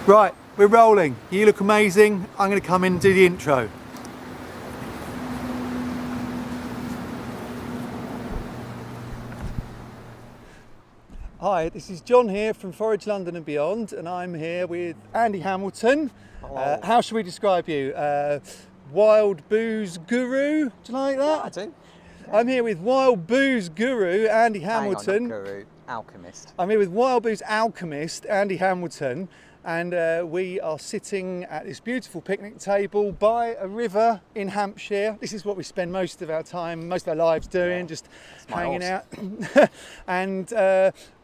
Right, we're rolling. You look amazing. I'm going to come in and do the intro. Hi, this is John here from Forage London and beyond, and I'm here with Andy Hamilton. How should we describe you? Wild booze guru? Do you like that? I do. Yeah. I'm here with wild booze guru Andy Hamilton. Hang on, not guru, alchemist. I'm here with wild booze alchemist Andy Hamilton, and we are sitting at this beautiful picnic table by a river in Hampshire. This is what we spend most of our time, most of our lives doing, just hanging out. And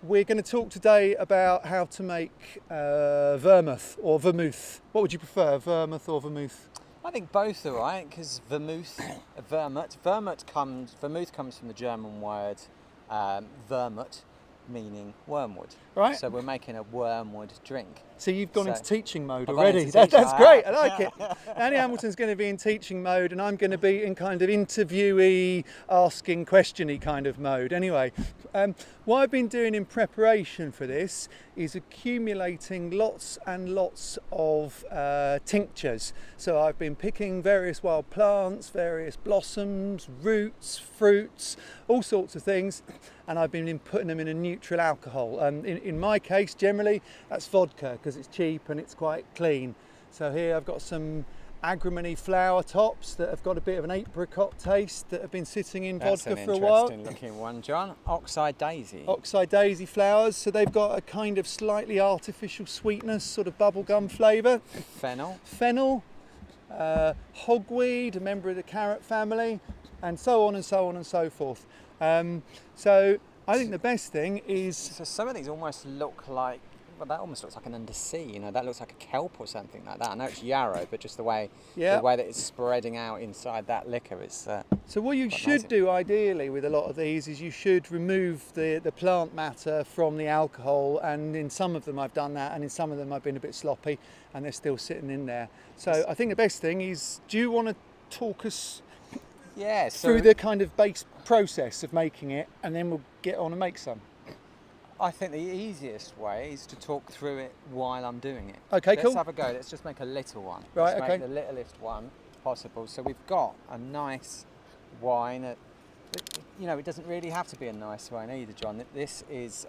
we're going to talk today about how to make vermouth or vermouth. What would you prefer, vermouth or vermouth? I think both are right, because vermouth comes from the German word vermouth, meaning wormwood. Right. So we're making a wormwood drink. So you've gone into teaching mode already. That's great. I like it. Andy Hamilton's going to be in teaching mode, and I'm going to be in kind of interviewee, asking questiony kind of mode. Anyway, what I've been doing in preparation for this is accumulating lots and lots of tinctures. So I've been picking various wild plants, various blossoms, roots, fruits, all sorts of things, and I've been putting them in a neutral alcohol. In my case, generally, that's vodka, because it's cheap and it's quite clean. So here I've got some agrimony flower tops that have got a bit of an apricot taste that have been sitting in vodka for a while. That's an interesting looking one, John. Oxeye daisy. Oxeye daisy flowers, so they've got a kind of slightly artificial sweetness, sort of bubblegum flavour. Fennel. Fennel, hogweed, a member of the carrot family, and so on and so on and so forth. So I think the best thing is... So some of these almost look like, well, that almost looks like an undersea, you know, that looks like a kelp or something like that. I know it's yarrow, but just the way that it's spreading out inside that liquor is so what you should do ideally with a lot of these is you should remove the plant matter from the alcohol, and in some of them I've done that, and in some of them I've been a bit sloppy and they're still sitting in there. So I think the best thing is, do you want to talk us through the kind of base process of making it, and then we'll get on and make some? I think the easiest way is to talk through it while I'm doing it. Okay, cool. Let's have a go. Let's just make a little one. Right, Let's okay. make the littlest one possible. So we've got a nice wine. You know, it doesn't really have to be a nice wine either, John. This is,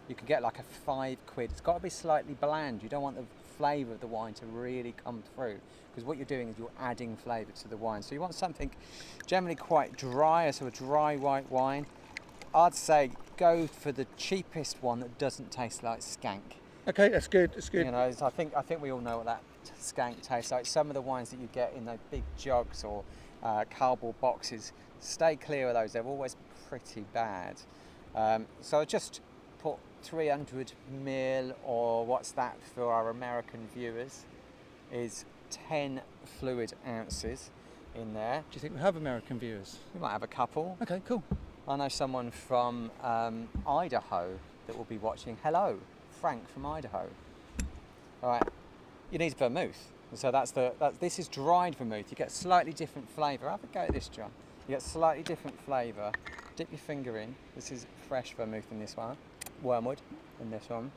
you can get like a £5. It's got to be slightly bland. You don't want the flavour of the wine to really come through, because what you're doing is you're adding flavour to the wine. So you want something generally quite dry, so a dry white wine. I'd say go for the cheapest one that doesn't taste like skank. Okay, that's good. That's good. You know, I think we all know what that skank tastes like. Some of the wines that you get in those big jugs or cardboard boxes, stay clear of those. They're always pretty bad. So I just put 300 ml, or what's that for our American viewers, is 10 fluid ounces in there. Do you think we have American viewers? We might have a couple. Okay, cool. I know someone from Idaho that will be watching. Hello, Frank from Idaho. All right, you need vermouth. So this is dried vermouth. You get slightly different flavour. Have a go at this, John. You get slightly different flavour. Dip your finger in. This is fresh vermouth in this one. Wormwood in this one.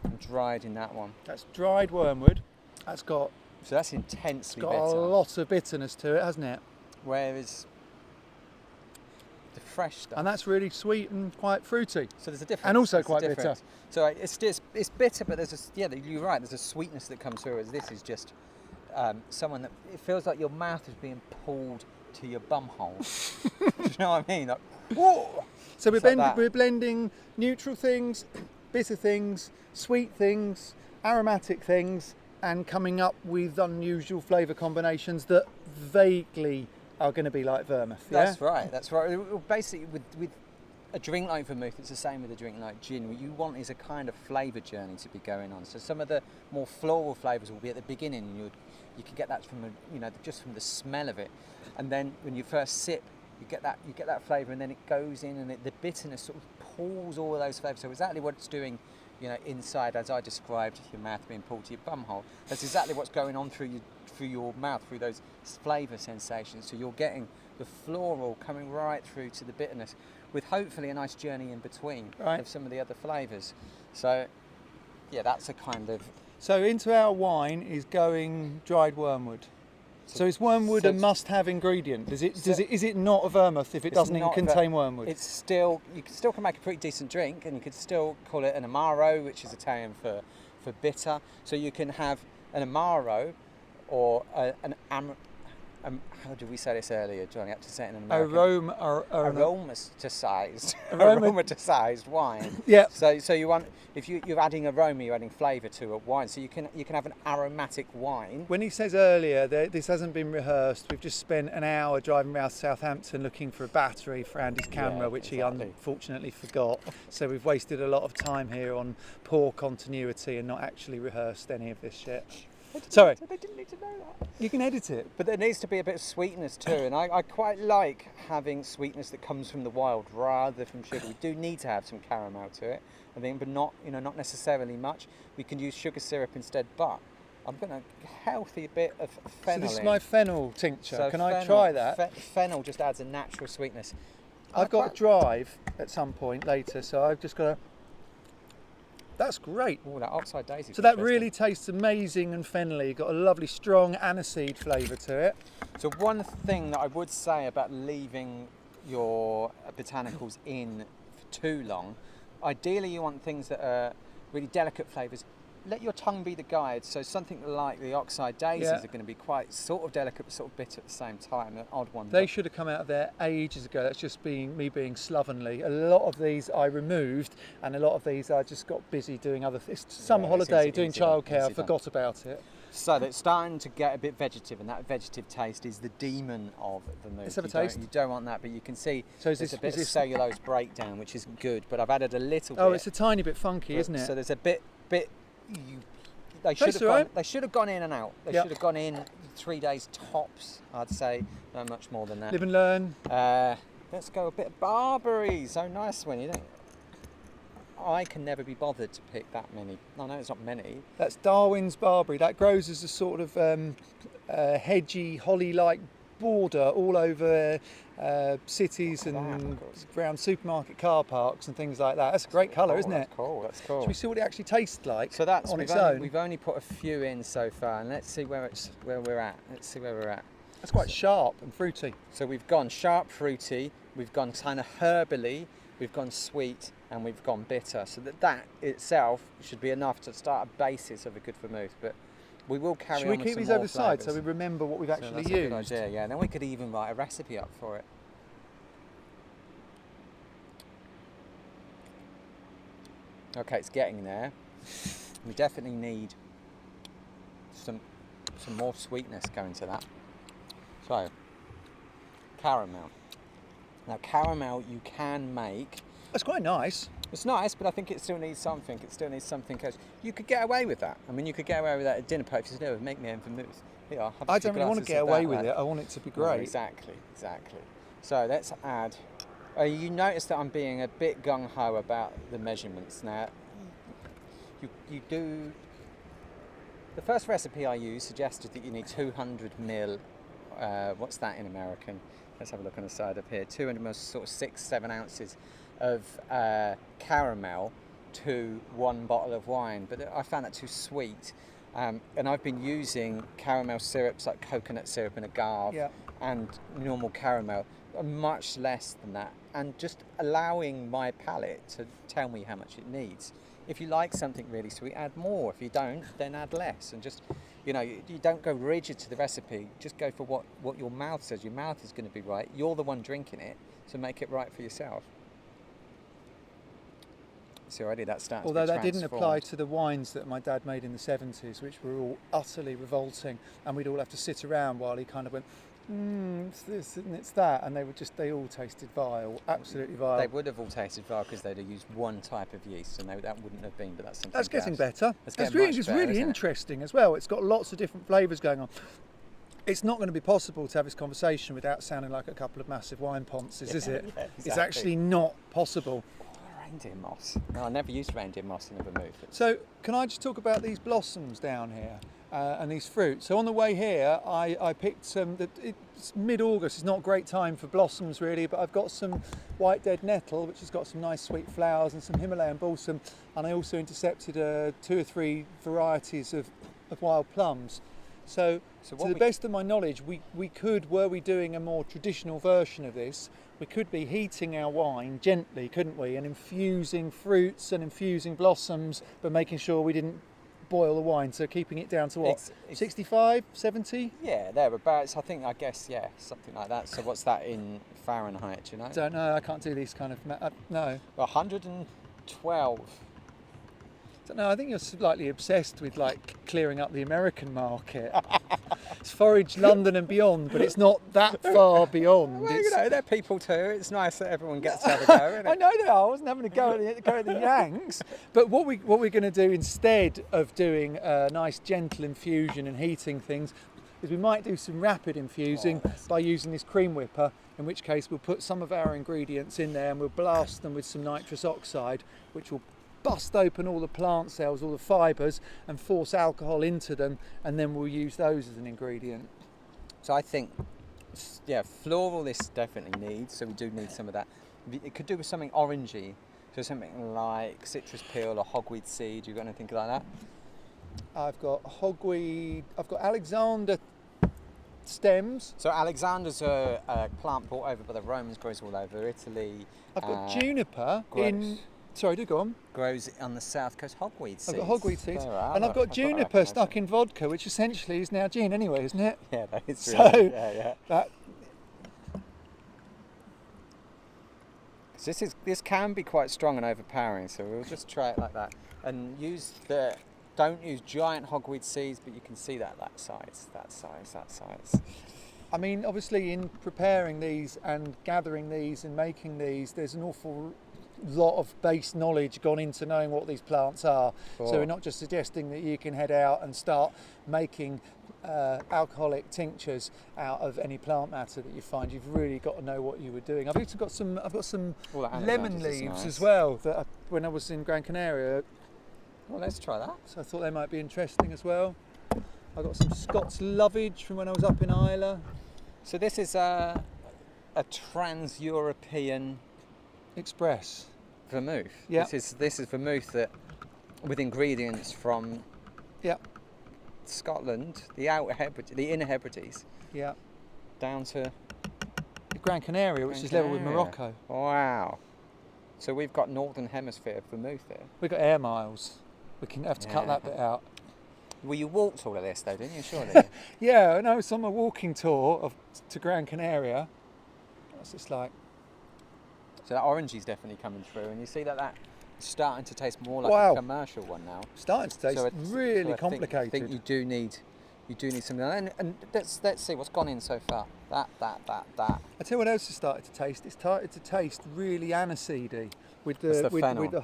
And dried in that one. That's dried wormwood. That's got... So that's intensely bitter. bitter. It's got a lot of bitterness to it, hasn't it? Whereas the fresh stuff. And that's really sweet and quite fruity. So there's a difference. And also quite bitter. So it's bitter, but you're right, there's a sweetness that comes through, as this is just someone that, it feels like your mouth is being pulled to your bum hole. Do you know what I mean? Like, whoa! So we're blending neutral things, bitter things, sweet things, aromatic things, and coming up with unusual flavour combinations that vaguely are going to be like vermouth. That's right. Basically, with a drink like vermouth, it's the same with a drink like gin. What you want is a kind of flavour journey to be going on. So some of the more floral flavours will be at the beginning, and you can get that from just from the smell of it, and then when you first sip, you get that flavour, and then it goes in, and the bitterness sort of pulls all of those flavours. So exactly what it's doing, inside, as I described, your mouth being pulled to your bum hole. That's exactly what's going on through your mouth, through those flavour sensations. So you're getting the floral coming right through to the bitterness, with hopefully a nice journey in between of some of the other flavours. So yeah, that's a kind of So into our wine is going dried wormwood. So is wormwood a must-have ingredient? Is it not a vermouth if it doesn't even contain wormwood? It's still, you still can make a pretty decent drink, and you could still call it an amaro, which is Italian for bitter. So you can have an amaro or how did we say this earlier, John? You have to say it in American. Aromatized wine. Yeah. So you want, if you're adding aroma, you're adding flavour to a wine. So you can have an aromatic wine. When he says earlier that this hasn't been rehearsed, we've just spent an hour driving around Southampton looking for a battery for Andy's camera, which he unfortunately forgot. So we've wasted a lot of time here on poor continuity and not actually rehearsed any of this shit. Sorry. They didn't need to know that. You can edit it. But there needs to be a bit of sweetness too, and I quite like having sweetness that comes from the wild rather from sugar. We do need to have some caramel to it, I think, but not necessarily much. We can use sugar syrup instead, but I'm going to healthy bit of fennel. So this is my fennel tincture. So can I try that? Fennel just adds a natural sweetness. I've got to drive at some point later, so I've just got to... That's great. Oh, that oxide daisy. So that really tastes amazing and fennelly. Got a lovely strong aniseed flavour to it. So one thing that I would say about leaving your botanicals in for too long, ideally you want things that are really delicate flavours. Let your tongue be the guide. So something like the oxide daisies are going to be quite sort of delicate but sort of bitter at the same time, an odd one. They should have come out of there ages ago. That's just me being slovenly. A lot of these I removed, and a lot of these I just got busy doing other things. Summer holiday, doing childcare, I forgot about it. So it's starting to get a bit vegetative, and that vegetative taste is the demon of vermouth. Let's have a taste. You don't want that, but you can see there's a bit of this cellulose breakdown, which is good, but I've added a little bit. Oh, it's a tiny bit funky, isn't it? So there's a bit... They should have gone in and out. They should have gone in 3 days tops, I'd say. No much more than that. Live and learn. Let's go a bit of barberry. So nice one, you know. I can never be bothered to pick that many. I know it's not many. That's Darwin's barberry. That grows as a sort of hedgy, holly-like border all over cities and around supermarket car parks and things like that. That's a great colour, isn't it? That's cool. That's cool. Should we see what it actually tastes like? So that's on its own. We've only put a few in so far, and let's see where we're at. That's quite sharp and fruity. So we've gone sharp, fruity. We've gone kind of herbally. We've gone sweet, and we've gone bitter. So that itself should be enough to start a basis of a good vermouth. But we will carry on with some more. Should we keep these over the side so we remember what we've actually used? That's a good idea, yeah. And then we could even write a recipe up for it. Okay, it's getting there. We definitely need some more sweetness going to that. So, caramel. Now, caramel you can make. That's quite nice. It's nice, but I think it still needs something. It still needs something else. You could get away with that. I mean, you could get away with that at dinner parties. No, make me own vermouth. Here, I don't really want to get away with it. I want it to be great. Oh, exactly. So let's add. You notice that I'm being a bit gung-ho about the measurements now. You do. The first recipe I used suggested that you need 200 ml. What's that in American? Let's have a look on the side up here. 200 ml, sort of 6-7 ounces of caramel to 1 bottle of wine, but I found that too sweet. And I've been using caramel syrups like coconut syrup and agave and normal caramel, much less than that, and just allowing my palate to tell me how much it needs. If you like something really sweet, add more. If you don't, then add less. And just, you don't go rigid to the recipe. Just go for what your mouth says. Your mouth is going to be right. You're the one drinking it, so make it right for yourself. See, already that starts. Although that didn't apply to the wines that my dad made in the 70s, which were all utterly revolting, and we'd all have to sit around while he kind of went, it's this and it's that, and they all tasted vile, absolutely vile. They would have all tasted vile because they'd have used one type of yeast, and that wouldn't have been. But that's something. That's getting better. It's really interesting as well. It's got lots of different flavours going on. It's not going to be possible to have this conversation without sounding like a couple of massive wine ponces, is it? Yeah, exactly. It's actually not possible. Reindeer moss. No, I never used reindeer moss in a vermouth. So, can I just talk about these blossoms down here? and these fruits. So on the way here, I picked some. It's mid-August. It's not a great time for blossoms really, but I've got some white dead nettle, which has got some nice sweet flowers, and some Himalayan balsam. And I also intercepted 2 or 3 varieties of wild plums. So to the best of my knowledge, we could, were we doing a more traditional version of this, we could be heating our wine gently, couldn't we, and infusing fruits and infusing blossoms, but making sure we didn't boil the wine, so keeping it down to what, 65, 70? Yeah, thereabouts. I guess, yeah, something like that. So what's that in Fahrenheit, do you know? Don't know, I can't do these kind of, no. 112. No, I think you're slightly obsessed with like clearing up the American market. It's Forage London and beyond, but it's not that far beyond. Well, you know, they're people too. It's nice that everyone gets to have a go, isn't it? I know they are. I wasn't having a go at the Yanks. But what we're going to do instead of doing a nice gentle infusion and heating things is we might do some rapid infusing by using this cream whipper, in which case we'll put some of our ingredients in there and we'll blast them with some nitrous oxide, which will bust open all the plant cells, all the fibres, and force alcohol into them, and then we'll use those as an ingredient. So I think, yeah, floral this definitely needs, so we do need some of that. It could do with something orangey, so something like citrus peel or hogweed seed. You got anything like that? I've got hogweed, I've got Alexander stems. So Alexander's a plant brought over by the Romans, grows all over Italy. I've got juniper in... Sorry, do go on. Grows on the south coast, hogweed seeds. I've got hogweed seeds. And I've got juniper stuck in vodka, which essentially is now gin anyway, isn't it? Yeah, that is so really, yeah. This can be quite strong and overpowering, so we'll just try it like that. And don't use giant hogweed seeds, but you can see that size. I mean, obviously in preparing these and gathering these and making these, there's an awful lot of base knowledge gone into knowing what these plants are. So we're not just suggesting that you can head out and start making alcoholic tinctures out of any plant matter that you find. You've really got to know what you were doing. I've got some lemon leaves as well that when I was in Gran Canaria. Well, let's try that. So I thought they might be interesting as well. I've got some Scots lovage from when I was up in Islay. So this is a trans-European Express vermouth. Yeah. This is vermouth that with ingredients from Scotland, the Inner Hebrides, down to the Gran Canaria, which is level with Morocco. Wow. So we've got Northern Hemisphere vermouth here. We've got air miles. We can have to cut that bit out. Well, you walked all of this though, didn't you? Surely. Yeah, no, it's on my walking tour to Gran Canaria. It's just like. So that orangey's definitely coming through, and you see that's starting to taste more like a commercial one now. Starting to taste really complicated. I think you do need something, and let's see what's gone in so far. That. I tell you what else has started to taste. It's started to taste really aniseedy with the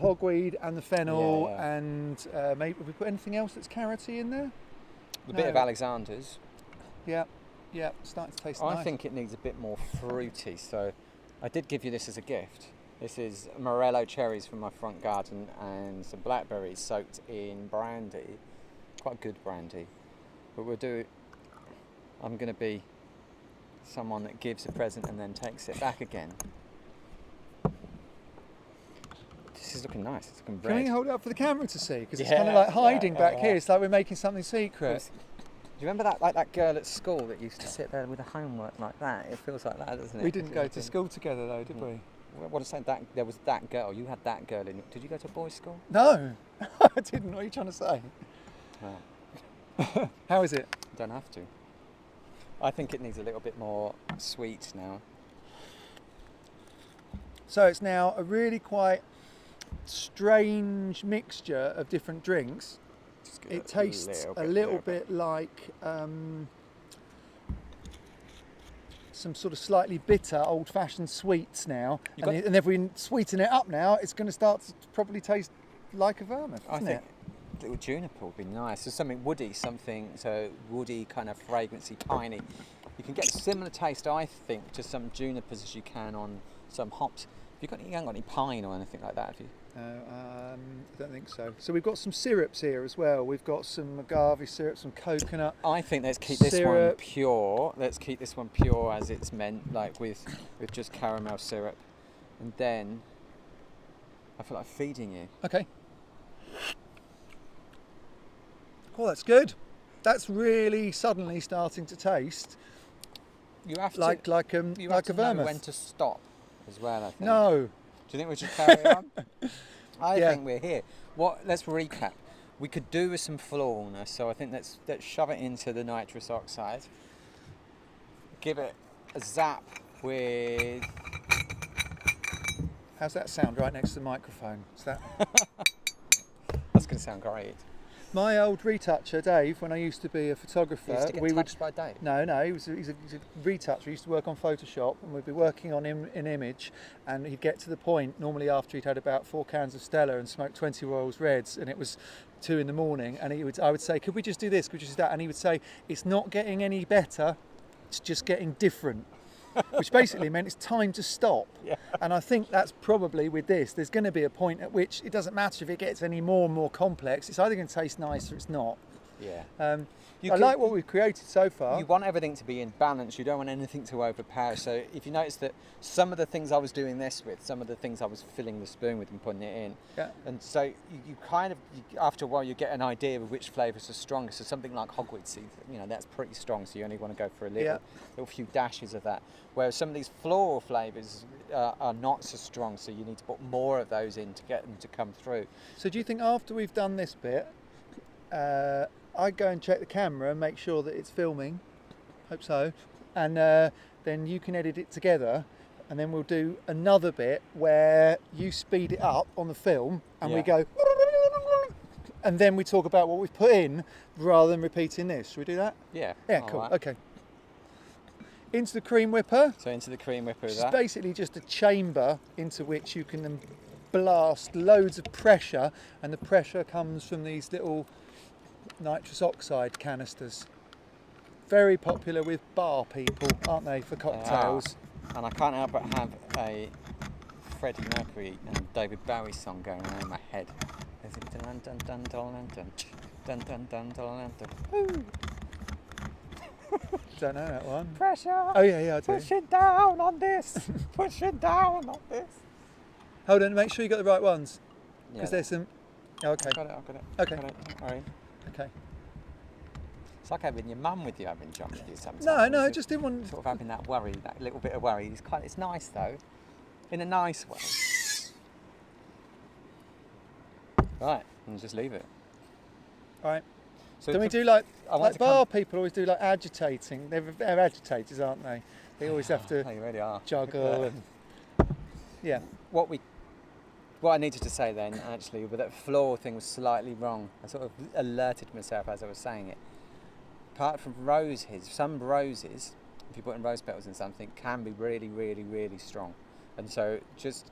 hogweed and the fennel, and maybe have we put anything else that's carroty in there? A bit of Alexander's. Yeah, starting to taste nice. I think it needs a bit more fruity, so I did give you this as a gift. This is Morello cherries from my front garden and some blackberries soaked in brandy, quite good brandy. But I'm going to be someone that gives a present and then takes it back again. This is looking nice. It's looking red. Can we hold it up for the camera to see? Because it's kind of like hiding back here. It's like we're making something secret. Do you remember that girl at school that used to sit there with her homework like that? It feels like that, doesn't it? We didn't go to school together though, did we? What is that? There was that girl. You had that girl in. Did you go to a boys' school? No, I didn't. What are you trying to say? Oh. How is it? Don't have to. I think it needs a little bit more sweet now. So it's now a really quite strange mixture of different drinks. It tastes a little bit like some sort of slightly bitter old-fashioned sweets now. And if we sweeten it up now, it's going to start to probably taste like a vermouth, isn't it? A little juniper would be nice. So something woody, woody kind of fragrancy, piney. You can get a similar taste, I think, to some junipers as you can on some hops. You haven't got any pine or anything like that, have you? I don't think so. So we've got some syrups here as well. We've got some agave syrup, some coconut. I think let's keep this one syrup. pure. Let's keep this one pure as it's meant, like with just caramel syrup. And then I feel like feeding you. Okay. Oh, that's good. That's really suddenly starting to taste You have to like you like have a to know vermouth. when to stop as well, I think. No. Do you think we should carry on? I Yeah. think we're here. Let's recap. We could do with some floralness, so I think let's shove it into the nitrous oxide. Give it a zap with. How's that sound right next to the microphone? Is that That's going to sound great. my old retoucher, Dave? When I used to be a photographer, You used to get we would. touched by Dave. No, he's a retoucher. He used to work on Photoshop, and we'd be working on an image, and he'd get to the point, normally after he'd had about 4 cans of Stella and smoked 20 Royals Reds, and it was 2 in the morning, and I would say, could we just do this, could we just do that? And he would say, it's not getting any better, it's just getting different. Which basically meant it's time to stop. Yeah. And I think that's probably with this. There's going to be a point at which it doesn't matter if it gets any more and more complex. It's either going to taste nice or it's not. Yeah. I like what we've created so far. You want everything to be in balance. You don't want anything to overpower. So if you notice that some of the things I was doing this with, some of the things I was filling the spoon with and putting it in. Yeah. And so you kind of, after a while, you get an idea of which flavours are stronger. So something like hogweed seed, that's pretty strong. So you only want to go for a little few dashes of that. Whereas some of these floral flavours are not so strong. So you need to put more of those in to get them to come through. So do you think after we've done this bit, I'd go and check the camera and make sure that it's filming, hope so, and then you can edit it together, and then we'll do another bit where you speed it up on the film and we go, and then we talk about what we've put in rather than repeating this. Should we do that? Yeah. Yeah, cool. Right. Okay. Into the cream whipper. So into the cream whipper. It's basically just a chamber into which you can then blast loads of pressure, and the pressure comes from these little nitrous oxide canisters. Very popular with bar people, aren't they, for cocktails? And I can't help but have a Freddie Mercury and David Bowie song going on in my head. Dun dun dun dun dun dun dun dun dun dun. Don't know that one. Pressure. Oh yeah, I do. Push it down on this. Push it down on this. Hold on, make sure you got the right ones, because there's some. Oh, okay. I've got it. Okay. Got it. All right. Okay. It's like having your mum with you, having John with you sometimes. No, I just didn't want. Sort of having that worry, that little bit of worry. It's nice though, in a nice way. Right, and just leave it. All right. So Don't we do like bar people always do like agitating? They're agitators, aren't they? They always have to They really are. juggle and yeah. What I needed to say then, actually, but that floral thing was slightly wrong. I sort of alerted myself as I was saying it. Apart from roses, some roses, if you put in rose petals in something, can be really, really, really strong. And so just,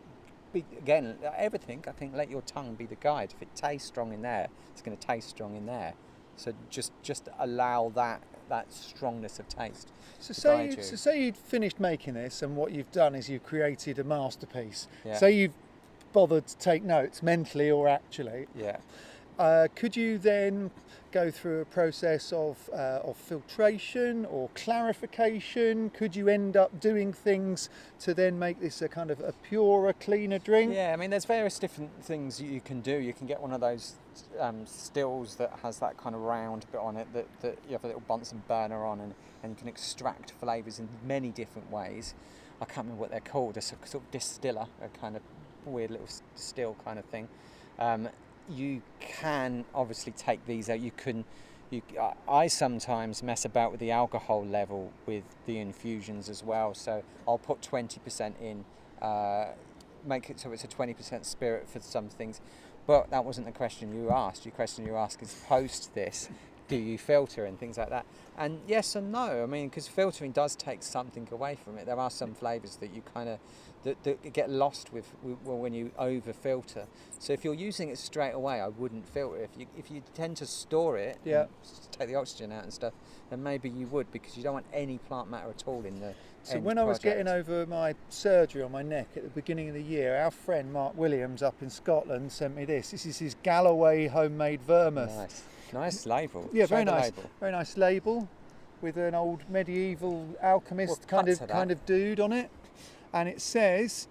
again, everything, I think, let your tongue be the guide. If it tastes strong in there, it's going to taste strong in there. So just allow that strongness of taste. So say you'd finished making this, and what you've done is you've created a masterpiece. Yeah. Say you've bothered to take notes mentally or actually. Yeah. Could you then go through a process of filtration or clarification? Could you end up doing things to then make this a kind of a purer, cleaner drink? Yeah, I mean, there's various different things you can do. You can get one of those stills that has that kind of round bit on it that you have a little Bunsen burner on, and you can extract flavours in many different ways. I can't remember what they're called, a sort of distiller, a kind of weird little still kind of thing. You can obviously take these out. I sometimes mess about with the alcohol level with the infusions as well. So I'll put 20% in, make it so it's a 20% spirit for some things. But that wasn't the question you asked. Your question you asked is post this, do you filter and things like that? And yes and no. I mean, because filtering does take something away from it. There are some flavours that you kind of that get lost with when you over filter. So if you're using it straight away, I wouldn't filter. If you tend to store it, yeah, take the oxygen out and stuff, then maybe you would, because you don't want any plant matter at all in the. So when I was getting over my surgery on my neck at the beginning of the year, our friend Mark Williams up in Scotland sent me this. This is his Galloway homemade vermouth. Nice label. Yeah, very nice. Very nice label with an old medieval alchemist kind of dude on it, and it says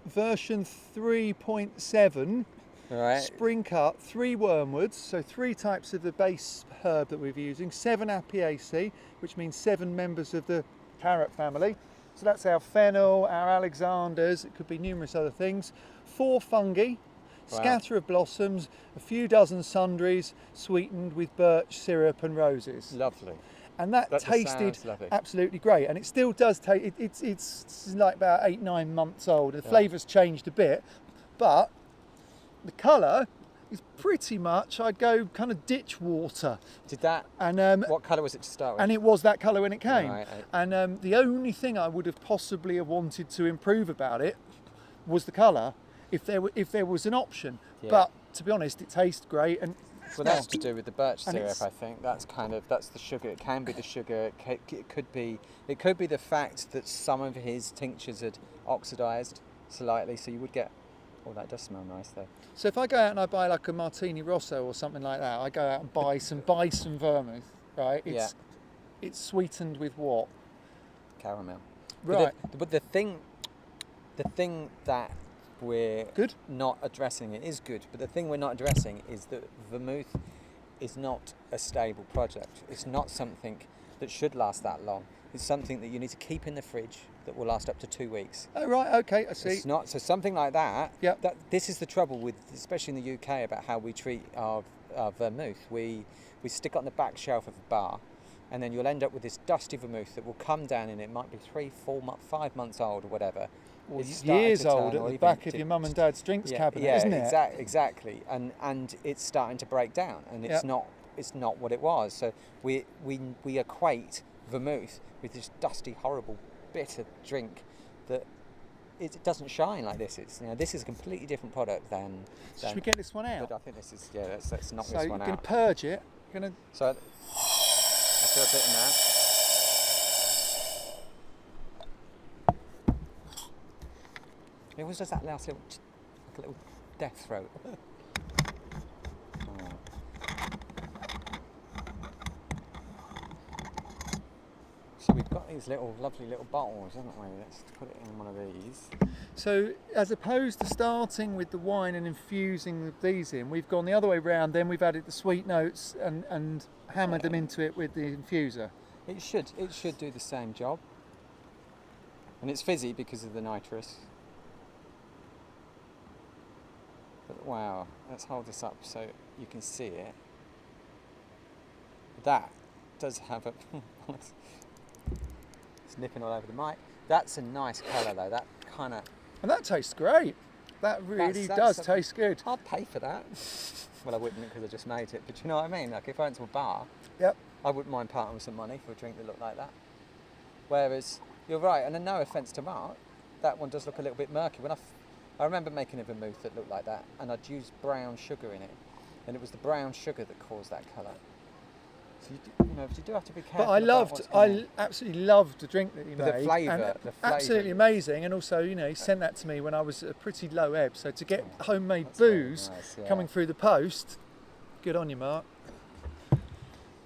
version 3.7. Right. Spring cut, 3 wormwoods, so 3 types of the base herb that we're using, 7 apiaceae, which means 7 members of the carrot family. So that's our fennel, our alexanders, it could be numerous other things. 4 fungi, scatter of blossoms, a few dozen sundries, sweetened with birch syrup and roses. Lovely. And that tasted absolutely great, and it still does taste. It's like about 8-9 months old. The flavour's changed a bit, but the colour is pretty much, I'd go kind of ditch water. Did that? And what colour was it to start with? And it was that colour when it came. Right. And the only thing I would have possibly have wanted to improve about it was the colour, if there was an option. Yeah. But to be honest, it tastes great. And well, that's to do with the birch syrup, I think. That's the sugar. It can be the sugar. It could be the fact that some of his tinctures had oxidised slightly, so you would get. Oh, that does smell nice though. So if I go out and I buy like a Martini Rosso or something like that, I go out and buy some vermouth, right? It's sweetened with what? Caramel. Right. But the thing that we're not addressing, it is good, but the thing we're not addressing is that vermouth is not a stable project. It's not something that should last that long. It's something that you need to keep in the fridge that will last up to 2 weeks. Oh, right, okay, I see. It's not, so something like that, Yep. This is the trouble with, especially in the UK, about how we treat our vermouth. We stick it on the back shelf of a bar, and then you'll end up with this dusty vermouth that will come down, and it might be 3, 4, 5 months old or whatever. Or years old at the back of your mum and dad's drinks cabinet, isn't it? Exactly. And it's starting to break down, and it's not what it was. So we equate vermouth with this dusty, horrible, bitter drink that it doesn't shine like this. This is a completely different product than. Should we get this one out? But I think this is let's knock this one out. So you're going to purge it. So let's do a bit in that. It always does that last little death throat. So we've got these lovely little bottles, haven't we? Let's put it in one of these. So as opposed to starting with the wine and infusing these in, we've gone the other way round, then we've added the sweet notes and hammered them into it with the infuser. It should do the same job. And it's fizzy because of the nitrous. But wow, let's hold this up so you can see it. That does have a it's nipping all over the mic. That's a nice colour though. That kind of. And that tastes great. That really does taste good. I'd pay for that. Well, I wouldn't because I just made it. But you know what I mean? Like if I went to a bar, I wouldn't mind parting with some money for a drink that looked like that. Whereas you're right, and no offence to Mark, that one does look a little bit murky. I remember making a vermouth that looked like that, and I'd used brown sugar in it, and it was the brown sugar that caused that colour. So you do have to be careful. But I absolutely loved the drink that he made. The flavour, absolutely amazing. And also, he sent that to me when I was at a pretty low ebb. So to get homemade booze coming through the post, good on you, Mark.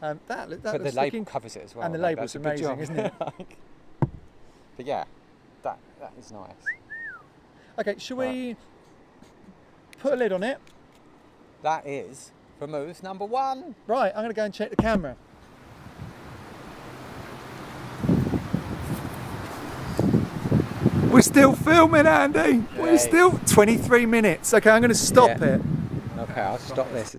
But the label covers it as well. And the label's amazing, isn't it? But yeah, that is nice. Okay, shall we put a lid on it? That is vermouth number 1. Right, I'm going to go and check the camera. We're still filming, Andy. We're still 23 minutes. Okay, I'm going to stop it. Okay, I'll stop this.